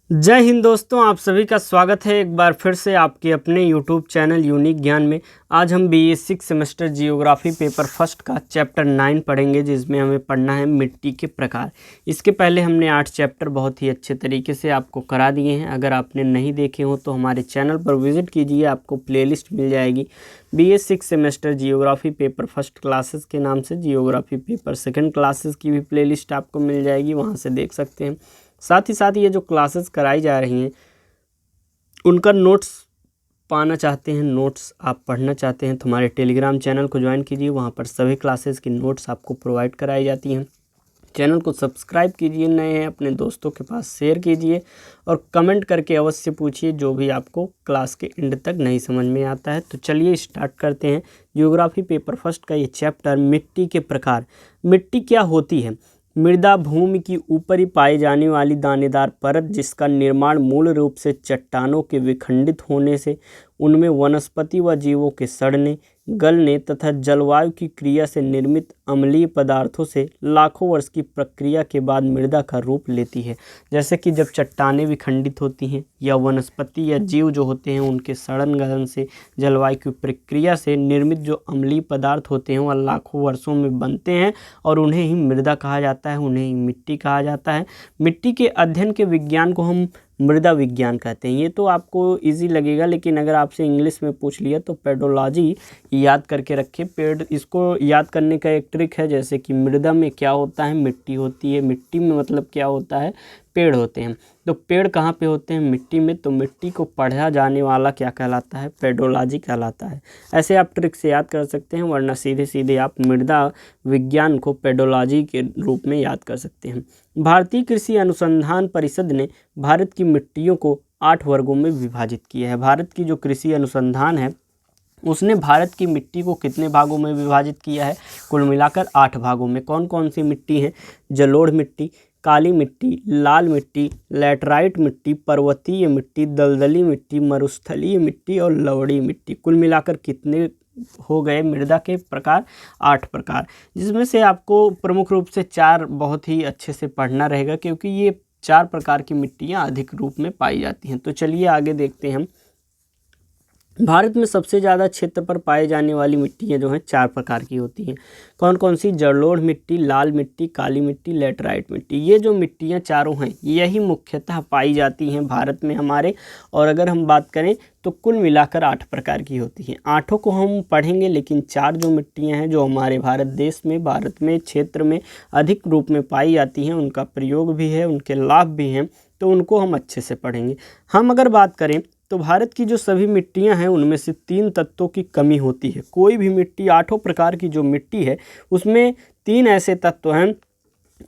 जय हिंद दोस्तों, आप सभी का स्वागत है एक बार फिर से आपके अपने यूट्यूब चैनल यूनिक ज्ञान में। आज हम BA 6 semester geography paper first का चैप्टर 9 पढ़ेंगे, जिसमें हमें पढ़ना है मिट्टी के प्रकार। इसके पहले हमने 8 चैप्टर बहुत ही अच्छे तरीके से आपको करा दिए हैं। अगर आपने नहीं देखे हो तो हमारे चैनल पर विजिट कीजिए, आपको प्लेलिस्ट मिल जाएगी। BA 6 semester geography paper first classes के नाम से जियोग्राफी पेपर सेकेंड क्लासेस की भी प्लेलिस्ट आपको मिल जाएगी, वहाँ से देख सकते हैं। साथ ही साथ ये जो क्लासेस कराई जा रही हैं उनका नोट्स पाना चाहते हैं, नोट्स आप पढ़ना चाहते हैं तो हमारे टेलीग्राम चैनल को ज्वाइन कीजिए। वहाँ पर सभी क्लासेस की नोट्स आपको प्रोवाइड कराई जाती हैं। चैनल को सब्सक्राइब कीजिए, नए हैं अपने दोस्तों के पास शेयर कीजिए और कमेंट करके अवश्य पूछिए जो भी आपको क्लास के एंड तक नहीं समझ में आता है। तो चलिए स्टार्ट करते हैं जियोग्राफी पेपर फर्स्ट का ये चैप्टर, मिट्टी के प्रकार। मिट्टी क्या होती है? मृदा भूमि की ऊपरी पाई जाने वाली दानेदार परत, जिसका निर्माण मूल रूप से चट्टानों के विखंडित होने से, उनमें वनस्पति व जीवों के सड़ने, गलने तथा जलवायु की क्रिया से निर्मित अम्लीय पदार्थों से लाखों वर्ष की प्रक्रिया के बाद मृदा का रूप लेती है। जैसे कि जब चट्टानें विखंडित होती हैं या वनस्पति या जीव जो होते हैं उनके सड़न गलन से, जलवायु की प्रक्रिया से निर्मित जो अम्लीय पदार्थ होते हैं वह लाखों वर्षों में बनते हैं और उन्हें ही मृदा कहा जाता है, उन्हें ही मिट्टी कहा जाता है। मिट्टी के अध्ययन के विज्ञान को हम मृदा विज्ञान कहते हैं। ये तो आपको इजी लगेगा, लेकिन अगर आपसे इंग्लिश में पूछ लिया तो पेडोलॉजी याद करके रखिए। इसको याद करने का एक ट्रिक है, जैसे कि मृदा में क्या होता है, मिट्टी होती है। मिट्टी में मतलब क्या होता है, पेड़ होते हैं। तो पेड़ कहाँ पे होते हैं, मिट्टी में। तो मिट्टी को पढ़ा जाने वाला क्या कहलाता है, पेडोलॉजी कहलाता है। ऐसे आप ट्रिक से याद कर सकते हैं, वरना सीधे सीधे आप मृदा विज्ञान को पेडोलॉजी के रूप में याद कर सकते हैं। भारतीय कृषि अनुसंधान परिषद ने भारत की मिट्टियों को 8 वर्गों में विभाजित किया है। भारत की जो कृषि अनुसंधान है उसने भारत की मिट्टी को कितने भागों में विभाजित किया है, कुल मिलाकर 8 भागों में। कौन कौन सी मिट्टी है? जलोढ़ मिट्टी, काली मिट्टी, लाल मिट्टी, लैटराइट मिट्टी, पर्वतीय मिट्टी, दलदली मिट्टी, मरुस्थलीय मिट्टी और लवड़ी मिट्टी। कुल मिलाकर कितने हो गए मृदा के प्रकार? 8 प्रकार, जिसमें से आपको प्रमुख रूप से 4 बहुत ही अच्छे से पढ़ना रहेगा, क्योंकि ये 4 प्रकार की मिट्टियाँ अधिक रूप में पाई जाती हैं। तो चलिए आगे देखते हैं हम। भारत में सबसे ज़्यादा क्षेत्र पर पाए जाने वाली मिट्टियाँ जो हैं 4 प्रकार की होती हैं। कौन कौन सी? जलोढ़ मिट्टी, लाल मिट्टी, काली मिट्टी, लैटराइट मिट्टी। ये जो मिट्टियाँ चारों हैं यही मुख्यतः पाई जाती हैं भारत में हमारे। और अगर हम बात करें तो कुल मिलाकर 8 प्रकार की होती हैं। 8 को हम पढ़ेंगे, लेकिन 4 जो मिट्टियाँ हैं जो हमारे भारत देश में, भारत में क्षेत्र में अधिक रूप में पाई जाती हैं, उनका प्रयोग भी है, उनके लाभ भी हैं, तो उनको हम अच्छे से पढ़ेंगे। हम अगर बात करें तो भारत की जो सभी मिट्टियां हैं उनमें से 3 तत्वों की कमी होती है। कोई भी मिट्टी, 8 प्रकार की जो मिट्टी है उसमें 3 ऐसे तत्व हैं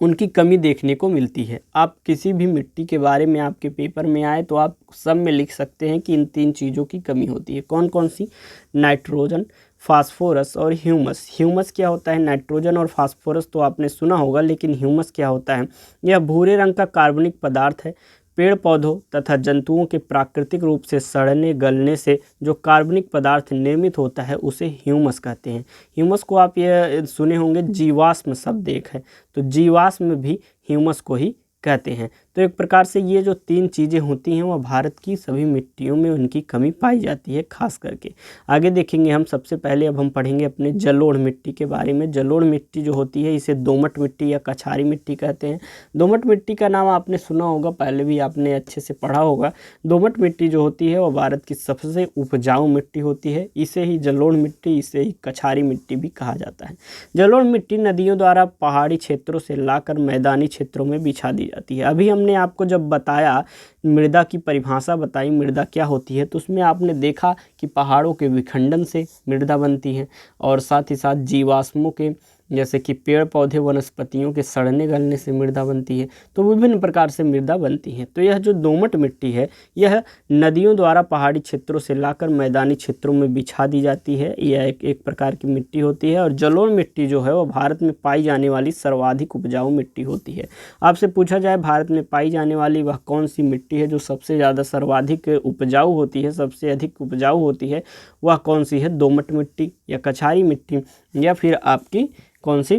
उनकी कमी देखने को मिलती है। आप किसी भी मिट्टी के बारे में आपके पेपर में आए तो आप सब में लिख सकते हैं कि इन 3 चीज़ों की कमी होती है। कौन कौन सी? नाइट्रोजन, फास्फोरस और ह्यूमस। ह्यूमस क्या होता है? नाइट्रोजन और फास्फोरस तो आपने सुना होगा, लेकिन ह्यूमस क्या होता है? यह भूरे रंग का कार्बनिक पदार्थ है। पेड़ पौधों तथा जंतुओं के प्राकृतिक रूप से सड़ने गलने से जो कार्बनिक पदार्थ निर्मित होता है उसे ह्यूमस कहते हैं। ह्यूमस को आप ये सुने होंगे जीवाश्म शब्द एक है, तो जीवाश्म भी ह्यूमस को ही कहते हैं। तो एक प्रकार से ये जो 3 चीज़ें होती हैं वह भारत की सभी मिट्टियों में उनकी कमी पाई जाती है खास करके। आगे देखेंगे हम। सबसे पहले अब हम पढ़ेंगे अपने जलोढ़ मिट्टी के बारे में। जलोढ़ मिट्टी जो होती है इसे दोमट मिट्टी या कछारी मिट्टी कहते हैं। दोमट मिट्टी का नाम आपने सुना होगा, पहले भी आपने अच्छे से पढ़ा होगा। दोमट मिट्टी जो होती है वह भारत की सबसे उपजाऊ मिट्टी होती है। इसे ही जलोढ़ मिट्टी, इसे ही कछारी मिट्टी भी कहा जाता है। जलोढ़ मिट्टी नदियों द्वारा पहाड़ी क्षेत्रों से लाकर मैदानी क्षेत्रों में बिछा दी जाती है। अभी हमने आपको जब बताया, मृदा की परिभाषा बताई मृदा क्या होती है, तो उसमें आपने देखा कि पहाड़ों के विखंडन से मृदा बनती है और साथ ही साथ जीवाश्मों के, जैसे कि पेड़ पौधे वनस्पतियों के सड़ने गलने से मृदा बनती है। तो विभिन्न प्रकार से मृदा बनती है। तो यह जो दोमट मिट्टी है यह नदियों द्वारा पहाड़ी क्षेत्रों से लाकर मैदानी क्षेत्रों में बिछा दी जाती है। यह एक प्रकार की मिट्टी होती है। और जलोढ़ मिट्टी जो है वह भारत में पाई जाने वाली सर्वाधिक उपजाऊ मिट्टी होती है। आपसे पूछा जाए भारत में पाई जाने वाली वह कौन सी मिट्टी है जो सबसे ज़्यादा सर्वाधिक उपजाऊ होती है, सबसे अधिक उपजाऊ होती है, वह कौन सी है? दोमट मिट्टी या कछारी मिट्टी या फिर आपकी कौन सी?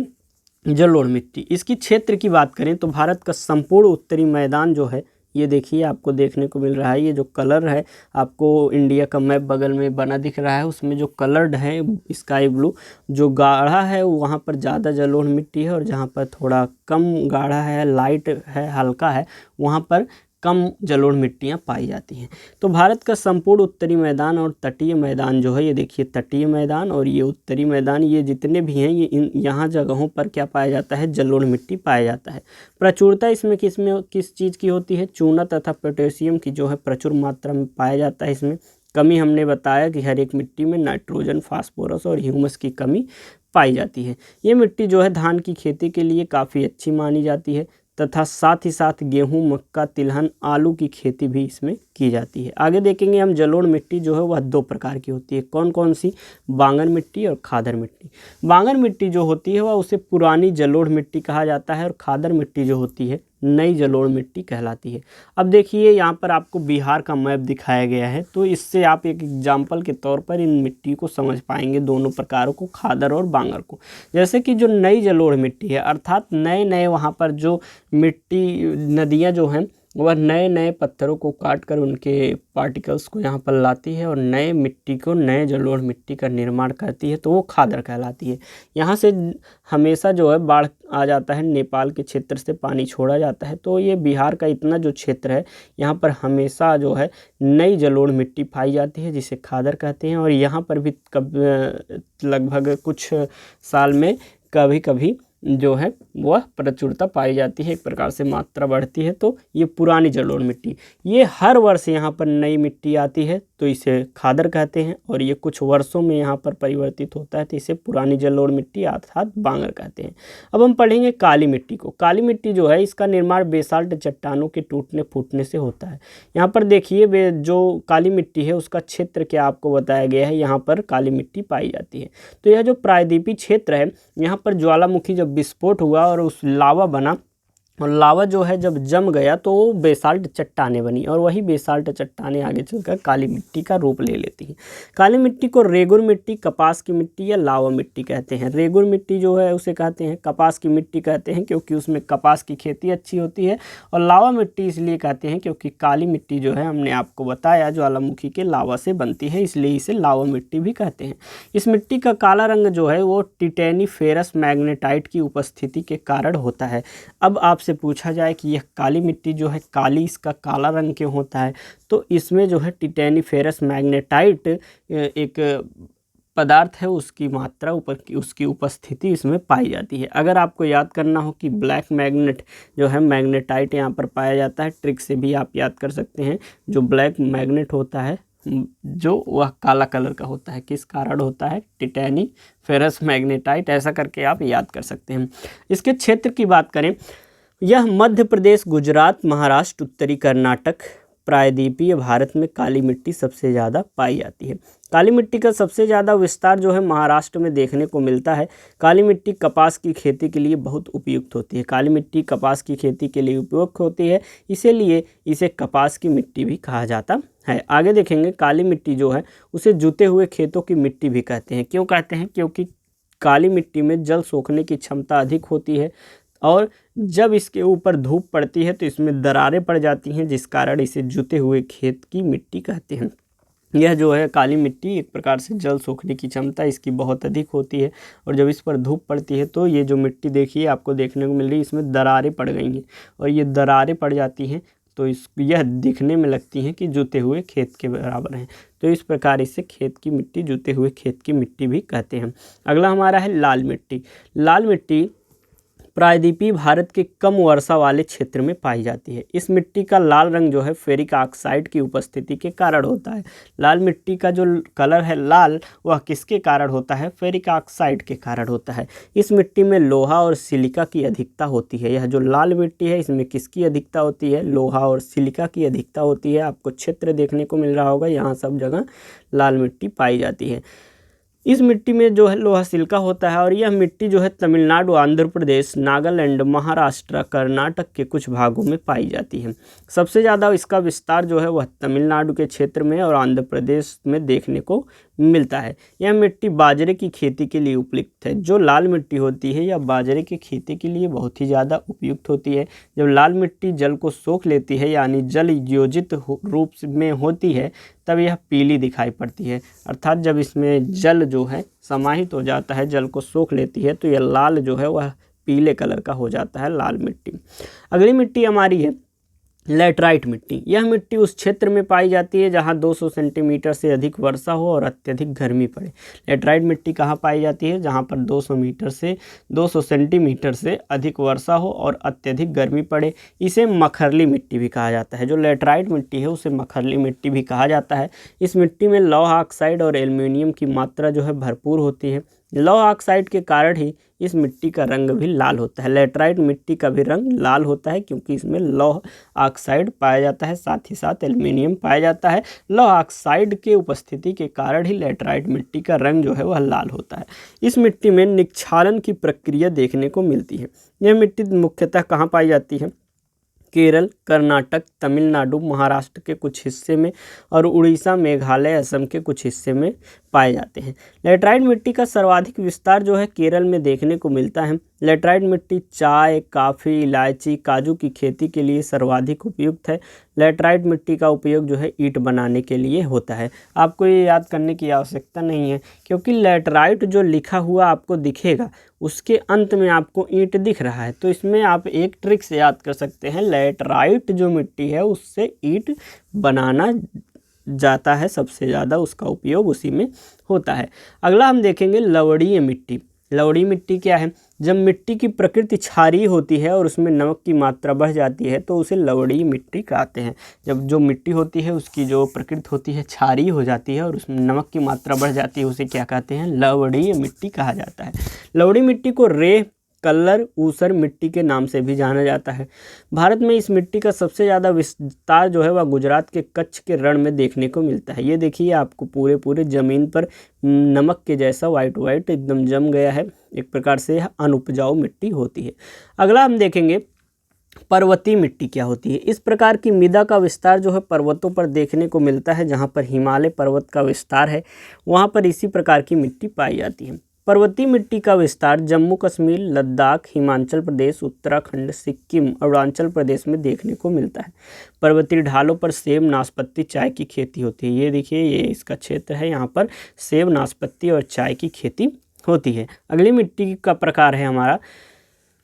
जलोढ़ मिट्टी। इसकी क्षेत्र की बात करें तो भारत का संपूर्ण उत्तरी मैदान जो है ये देखिए आपको देखने को मिल रहा है, ये जो कलर है आपको इंडिया का मैप बगल में बना दिख रहा है, उसमें जो कलर्ड है स्काई ब्लू, जो गाढ़ा है वहाँ पर ज़्यादा जलोढ़ मिट्टी है और जहाँ पर थोड़ा कम गाढ़ा है, लाइट है, हल्का है, वहाँ पर कम जलोढ़ मिट्टियाँ पाई जाती हैं। तो भारत का संपूर्ण उत्तरी मैदान और तटीय मैदान जो है, ये देखिए तटीय मैदान और ये उत्तरी मैदान, ये जितने भी हैं ये यहाँ जगहों पर क्या पाया जाता है, जलोढ़ मिट्टी पाया जाता है। प्रचुरता इसमें किस चीज़ की होती है, चूना तथा पोटेशियम की जो है प्रचुर मात्रा में पाया जाता है। इसमें कमी हमने बताया कि हर एक मिट्टी में नाइट्रोजन, फास्फोरस और ह्यूमस की कमी पाई जाती है। ये मिट्टी जो है धान की खेती के लिए काफ़ी अच्छी मानी जाती है तथा साथ ही साथ गेहूं, मक्का, तिलहन, आलू की खेती भी इसमें की जाती है। आगे देखेंगे हम जलोढ़ मिट्टी जो है वह दो प्रकार की होती है। कौन कौन सी, बांगर मिट्टी और खादर मिट्टी। बांगर मिट्टी जो होती है वह उसे पुरानी जलोढ़ मिट्टी कहा जाता है और खादर मिट्टी जो होती है नई जलोढ़ मिट्टी कहलाती है। अब देखिए यहाँ पर आपको बिहार का मैप दिखाया गया है, तो इससे आप एक एग्जाम्पल के तौर पर इन मिट्टी को समझ पाएंगे, दोनों प्रकारों को, खादर और बांगर को। जैसे कि जो नई जलोढ़ मिट्टी है, अर्थात नए नए वहाँ पर जो मिट्टी, नदियाँ जो हैं वह नए नए पत्थरों को काट कर उनके पार्टिकल्स को यहाँ पर लाती है और नए मिट्टी को, नए जलोढ़ मिट्टी का निर्माण करती है, तो वो खादर कहलाती है। यहाँ से हमेशा जो है बाढ़ आ जाता है, नेपाल के क्षेत्र से पानी छोड़ा जाता है, तो ये बिहार का इतना जो क्षेत्र है यहाँ पर हमेशा जो है नई जलोढ़ मिट्टी पाई जाती है जिसे खादर कहते हैं। और यहाँ पर भी लगभग कुछ साल में कभी कभी जो है वह प्रचुरता पाई जाती है, एक प्रकार से मात्रा बढ़ती है। तो ये पुरानी जलोढ़ मिट्टी, ये हर वर्ष यहाँ पर नई मिट्टी आती है तो इसे खादर कहते हैं, और ये कुछ वर्षों में यहाँ पर परिवर्तित होता है तो इसे पुरानी जलोढ़ मिट्टी अर्थात बांगर कहते हैं। अब हम पढ़ेंगे काली मिट्टी को। काली मिट्टी जो है इसका निर्माण बेसाल्ट चट्टानों के टूटने फूटने से होता है। यहाँ पर देखिए जो काली मिट्टी है उसका क्षेत्र क्या आपको बताया गया है, यहाँ पर काली मिट्टी पाई जाती है। तो यह जो प्रायद्वीपीय क्षेत्र है, यहाँ पर ज्वालामुखी जब विस्फोट हुआ और उस लावा बना, और लावा जो है जब जम गया तो वो बेसाल्ट चट्टानें बनी, और वही बेसाल्ट चट्टानें आगे चलकर काली मिट्टी का रूप ले लेती हैं। काली मिट्टी को रेगुर मिट्टी, कपास की मिट्टी या लावा मिट्टी कहते हैं। रेगुर मिट्टी जो है उसे कहते हैं, कपास की मिट्टी कहते हैं क्योंकि उसमें कपास की खेती अच्छी होती है, और लावा मिट्टी इसलिए कहते हैं क्योंकि काली मिट्टी जो है हमने आपको बताया ज्वालामुखी के लावा से बनती है, इसलिए इसे लावा मिट्टी भी कहते हैं। इस मिट्टी का काला रंग जो है वो टिटेनीफेरस मैग्नेटाइट की उपस्थिति के कारण होता है। अब आपसे पूछा जाए कि यह काली मिट्टी जो है, काली इसका काला रंग क्यों होता है, तो इसमें जो है टिटेनीफेरस मैग्नेटाइट एक पदार्थ है, उसकी मात्रा उसकी उपस्थिति इसमें पाई जाती है। अगर आपको याद करना हो कि ब्लैक मैग्नेट जो है, मैग्नेटाइट यहाँ पर पाया जाता है, ट्रिक से भी आप याद कर सकते हैं। जो ब्लैक मैग्नेट होता है जो वह काला कलर का होता है, किस कारण होता है, टिटेनीफेरस मैग्नेटाइट, ऐसा करके आप याद कर सकते हैं। इसके क्षेत्र की बात करें, यह मध्य प्रदेश, गुजरात, महाराष्ट्र, उत्तरी कर्नाटक, प्रायद्वीपीय भारत में काली मिट्टी सबसे ज़्यादा पाई जाती है। काली मिट्टी का सबसे ज़्यादा विस्तार जो है महाराष्ट्र में देखने को मिलता है। काली मिट्टी कपास की खेती के लिए बहुत उपयुक्त होती है। काली मिट्टी कपास की खेती के लिए उपयुक्त होती है, इसीलिए इसे कपास की मिट्टी भी कहा जाता है। आगे देखेंगे, काली मिट्टी जो है उसे जुते हुए खेतों की मिट्टी भी कहते हैं। क्यों कहते हैं, क्योंकि काली मिट्टी में जल सोखने की क्षमता अधिक होती है, और जब इसके ऊपर धूप पड़ती है तो इसमें दरारें पड़ जाती हैं, जिस कारण इसे जुते हुए खेत की मिट्टी कहते हैं। यह जो है काली मिट्टी एक प्रकार से जल सोखने की क्षमता इसकी बहुत अधिक होती है, और जब इस पर धूप पड़ती है तो ये जो मिट्टी देखिए आपको देखने को मिल रही है, इसमें दरारें पड़ गई हैं, और ये दरारें पड़ जाती हैं तो यह दिखने में लगती हैं कि जुते हुए खेत के बराबर हैं। तो इस प्रकार इसे खेत की मिट्टी, जुते हुए खेत की मिट्टी भी कहते हैं। अगला हमारा है लाल मिट्टी। लाल मिट्टी प्रायद्वीपीय भारत के कम वर्षा वाले क्षेत्र में पाई जाती है। इस मिट्टी का लाल रंग जो है फेरिक ऑक्साइड की उपस्थिति के कारण होता है। लाल मिट्टी का जो कलर है लाल, वह किसके कारण होता है, फेरिक ऑक्साइड के कारण होता है। इस मिट्टी में लोहा और सिलिका की अधिकता होती है। यह जो लाल मिट्टी है इसमें किसकी अधिकता होती है, लोहा और सिलिका की अधिकता होती है। आपको क्षेत्र देखने को मिल रहा होगा, यहाँ सब जगह लाल मिट्टी पाई जाती है। इस मिट्टी में जो है लोहा सिलिका होता है, और यह मिट्टी जो है तमिलनाडु, आंध्र प्रदेश, नागालैंड, महाराष्ट्र, कर्नाटक के कुछ भागों में पाई जाती है। सबसे ज़्यादा इसका विस्तार जो है वह तमिलनाडु के क्षेत्र में और आंध्र प्रदेश में देखने को मिलता है। यह मिट्टी बाजरे की खेती के लिए उपयुक्त है। जो लाल मिट्टी होती है यह बाजरे की खेती के लिए बहुत ही ज़्यादा उपयुक्त होती है। जब लाल मिट्टी जल को सोख लेती है यानी जल योजित रूप में होती है तब यह पीली दिखाई पड़ती है, अर्थात जब इसमें जल जो है समाहित हो जाता है, जल को सोख लेती है तो यह लाल जो है वह पीले कलर का हो जाता है, लाल मिट्टी। अगली मिट्टी हमारी है लैटराइट मिट्टी। यह मिट्टी उस क्षेत्र में पाई जाती है जहां 200 सेंटीमीटर से अधिक वर्षा हो और अत्यधिक गर्मी पड़े। लैटराइट मिट्टी कहां पाई जाती है? जहां पर 200 सेंटीमीटर से अधिक वर्षा हो और अत्यधिक गर्मी पड़े। इसे मखरली मिट्टी भी कहा जाता है। जो लैटराइट मिट्टी है उसे मखरली मिट्टी भी कहा जाता है। इस मिट्टी में लौह ऑक्साइड और एल्युमिनियम की मात्रा जो है भरपूर होती है। लौह ऑक्साइड के कारण ही इस मिट्टी का रंग भी लाल होता है। लैटराइट मिट्टी का भी रंग लाल होता है क्योंकि इसमें लौह ऑक्साइड पाया जाता है, साथ ही साथ एल्युमिनियम पाया जाता है। लौह ऑक्साइड के उपस्थिति के कारण ही लैटराइट मिट्टी का रंग जो है वह लाल होता है। इस मिट्टी में निक्षालन की प्रक्रिया देखने को मिलती है। यह मिट्टी मुख्यतः कहाँ पाई जाती है? केरल, कर्नाटक, तमिलनाडु, महाराष्ट्र के कुछ हिस्से में और उड़ीसा, मेघालय, असम के कुछ हिस्से में पाए जाते हैं। लैटराइट मिट्टी का सर्वाधिक विस्तार जो है केरल में देखने को मिलता है। लैटराइट मिट्टी चाय, कॉफ़ी, इलायची, काजू की खेती के लिए सर्वाधिक उपयुक्त है। लैटराइट मिट्टी का उपयोग जो है ईंट बनाने के लिए होता है। आपको ये याद करने की आवश्यकता नहीं है क्योंकि लैटराइट जो लिखा हुआ आपको दिखेगा उसके अंत में आपको ईंट दिख रहा है, तो इसमें आप एक ट्रिक से याद कर सकते हैं। लैटराइट जो मिट्टी है उससे ईंट बनाना जाता है, सबसे ज़्यादा उसका उपयोग उसी में होता है। अगला हम देखेंगे लवणीय मिट्टी। लवणीय मिट्टी क्या है? जब मिट्टी की प्रकृति क्षारीय होती है और उसमें नमक की मात्रा बढ़ जाती है तो उसे लवणीय मिट्टी कहते हैं। जब जो मिट्टी होती है उसकी जो प्रकृति होती है क्षारीय हो जाती है और उसमें नमक की मात्रा बढ़ जाती है, उसे क्या कहते हैं? लवणीय मिट्टी कहा जाता है। लवणीय मिट्टी को रेह, कल्लर, ऊसर मिट्टी के नाम से भी जाना जाता है। भारत में इस मिट्टी का सबसे ज़्यादा विस्तार जो है वह गुजरात के कच्छ के रण में देखने को मिलता है। ये देखिए आपको पूरे ज़मीन पर नमक के जैसा वाइट एकदम जम गया है। एक प्रकार से यह अनुपजाऊ मिट्टी होती है। अगला हम देखेंगे पर्वतीय मिट्टी क्या होती है। इस प्रकार की मृदा का विस्तार जो है पर्वतों पर देखने को मिलता है। जहाँ पर हिमालय पर्वत का विस्तार है वहाँ पर इसी प्रकार की मिट्टी पाई जाती है। पर्वतीय मिट्टी का विस्तार जम्मू कश्मीर, लद्दाख, हिमाचल प्रदेश, उत्तराखंड, सिक्किम, अरुणाचल प्रदेश में देखने को मिलता है। पर्वतीय ढालों पर सेब, नाशपाती, चाय की खेती होती है। ये देखिए ये इसका क्षेत्र है, यहाँ पर सेब, नाशपाती और चाय की खेती होती है। अगली मिट्टी का प्रकार है हमारा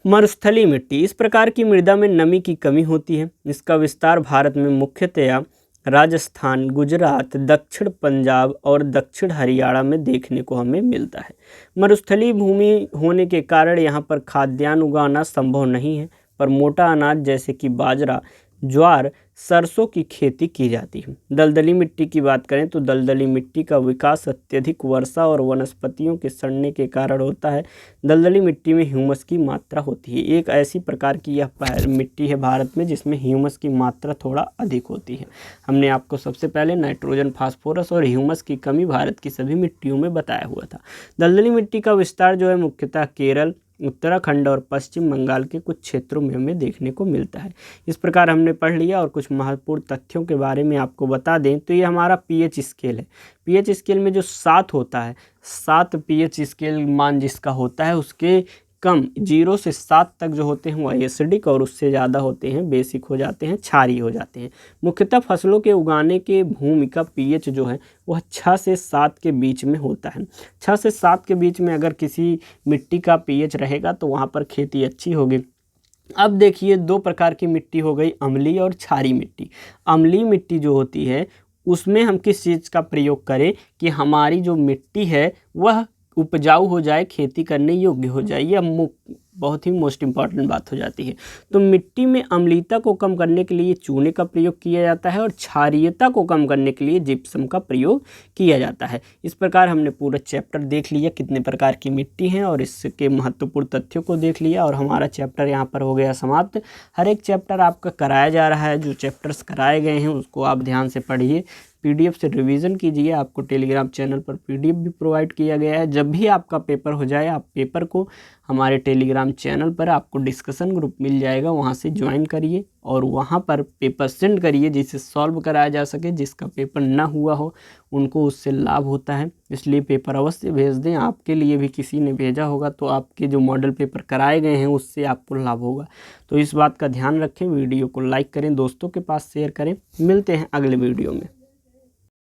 मरुस्थलीय मिट्टी। इस प्रकार की मृदा में नमी की कमी होती है। इसका विस्तार भारत में मुख्यतया राजस्थान, गुजरात, दक्षिण पंजाब और दक्षिण हरियाणा में देखने को हमें मिलता है। मरुस्थलीय भूमि होने के कारण यहाँ पर खाद्यान्न उगाना संभव नहीं है, पर मोटा अनाज जैसे कि बाजरा, ज्वार, सरसों की खेती की जाती है। दलदली मिट्टी की बात करें तो दलदली मिट्टी का विकास अत्यधिक वर्षा और वनस्पतियों के सड़ने के कारण होता है। दलदली मिट्टी में ह्यूमस की मात्रा होती है। एक ऐसी प्रकार की यह मिट्टी है भारत में जिसमें ह्यूमस की मात्रा थोड़ा अधिक होती है। हमने आपको सबसे पहले नाइट्रोजन, फास्फोरस और ह्यूमस की कमी भारत की सभी मिट्टियों में बताया हुआ था। दलदली मिट्टी का विस्तार जो है मुख्यतः केरल, उत्तराखंड और पश्चिम बंगाल के कुछ क्षेत्रों में हमें देखने को मिलता है। इस प्रकार हमने पढ़ लिया और कुछ महत्वपूर्ण तथ्यों के बारे में आपको बता दें तो ये हमारा पीएच स्केल है। पीएच स्केल में जो 7 होता है, 7 पीएच स्केल मान जिसका होता है उसके कम 0 से 7 तक जो होते हैं वह एसिडिक और उससे ज़्यादा होते हैं बेसिक हो जाते हैं, क्षारीय हो जाते हैं। मुख्यतः फसलों के उगाने के भूमि का पीएच जो है वह 6 से 7 के बीच में होता है। 6 से 7 के बीच में अगर किसी मिट्टी का पीएच रहेगा तो वहाँ पर खेती अच्छी होगी। अब देखिए 2 प्रकार की मिट्टी हो गई, अम्लीय और क्षारीय मिट्टी। अम्लीय मिट्टी जो होती है उसमें हम किस चीज़ का प्रयोग करें कि हमारी जो मिट्टी है वह उपजाऊ हो जाए, खेती करने योग्य हो जाए। यह बहुत ही मोस्ट इम्पॉर्टेंट बात हो जाती है। तो मिट्टी में अम्लीयता को कम करने के लिए चूने का प्रयोग किया जाता है और क्षारीयता को कम करने के लिए जिप्सम का प्रयोग किया जाता है। इस प्रकार हमने पूरा चैप्टर देख लिया कितने प्रकार की मिट्टी हैं और इसके महत्वपूर्ण तथ्यों को देख लिया और हमारा चैप्टर यहाँ पर हो गया समाप्त। हर एक चैप्टर आपका कराया जा रहा है, जो चैप्टर्स कराए गए हैं उसको आप ध्यान से पढ़िए, पीडीएफ से रिवीजन कीजिए। आपको टेलीग्राम चैनल पर पीडीएफ भी प्रोवाइड किया गया है। जब भी आपका पेपर हो जाए आप पेपर को हमारे टेलीग्राम चैनल पर आपको डिस्कशन ग्रुप मिल जाएगा, वहाँ से ज्वाइन करिए और वहाँ पर पेपर सेंड करिए जिसे सॉल्व कराया जा सके। जिसका पेपर ना हुआ हो उनको उससे लाभ होता है, इसलिए पेपर अवश्य भेज दें। आपके लिए भी किसी ने भेजा होगा तो आपके जो मॉडल पेपर कराए गए हैं उससे आपको लाभ होगा। तो इस बात का ध्यान रखें। वीडियो को लाइक करें, दोस्तों के पास शेयर करें। मिलते हैं अगले वीडियो में।